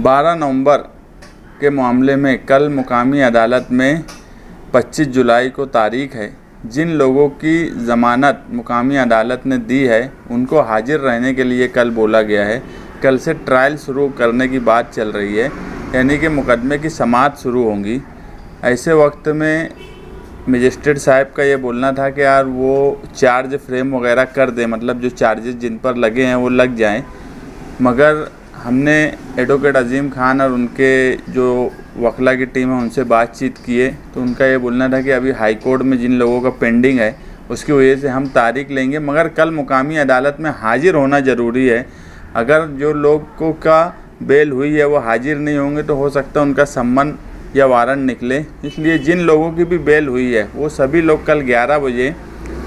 12 नवंबर के मामले में कल मुकामी अदालत में 25 जुलाई को तारीख है। जिन लोगों की ज़मानत मुकामी अदालत ने दी है उनको हाजिर रहने के लिए कल बोला गया है। कल से ट्रायल शुरू करने की बात चल रही है, यानी कि मुकदमे की समाअत शुरू होंगी। ऐसे वक्त में मजिस्ट्रेट साहब का ये बोलना था कि यार वो चार्ज फ्रेम वगैरह कर दे, मतलब जो चार्जेस जिन पर लगे हैं वो लग जाएं। मगर हमने एडवोकेट अजीम खान और उनके जो वकला की टीम है उनसे बातचीत किए तो उनका ये बोलना था कि अभी हाई कोर्ट में जिन लोगों का पेंडिंग है उसकी वजह से हम तारीख लेंगे, मगर कल मुकामी अदालत में हाजिर होना ज़रूरी है। अगर जो लोगों का बेल हुई है वो हाजिर नहीं होंगे तो हो सकता है उनका सम्मन या वारंट निकले। इसलिए जिन लोगों की भी बेल हुई है वो सभी लोग कल 11 बजे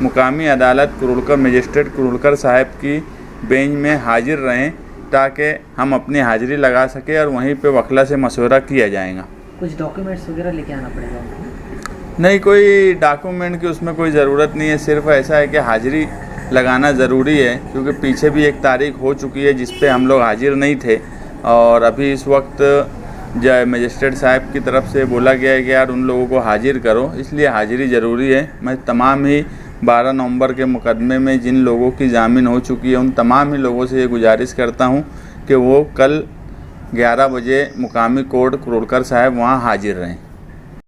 मुकामी अदालत कुरुड़कर मजिस्ट्रेट कुरुड़कर साहब की बेंच में हाजिर रहें ताकि हम अपनी हाजिरी लगा सके और वहीं पे वकला से मशवरा किया जाएगा। कुछ डॉक्यूमेंट्स वगैरह लेके आना पड़ेगा उनको? नहीं, कोई डॉक्यूमेंट की उसमें कोई ज़रूरत नहीं है। सिर्फ ऐसा है कि हाजिरी लगाना ज़रूरी है, क्योंकि पीछे भी एक तारीख हो चुकी है जिस पे हम लोग हाजिर नहीं थे और अभी इस वक्त जो मजिस्ट्रेट साहब की तरफ से बोला गया है कि यार उन लोगों को हाजिर करो, इसलिए हाजिरी ज़रूरी है। मैं तमाम ही 12 नवंबर के मुकदमे में जिन लोगों की जामीन हो चुकी है उन तमाम ही लोगों से ये गुजारिश करता हूँ कि वो कल 11 बजे मुकामी कोर्ट कुरुड़कर साहब वहाँ हाजिर रहें।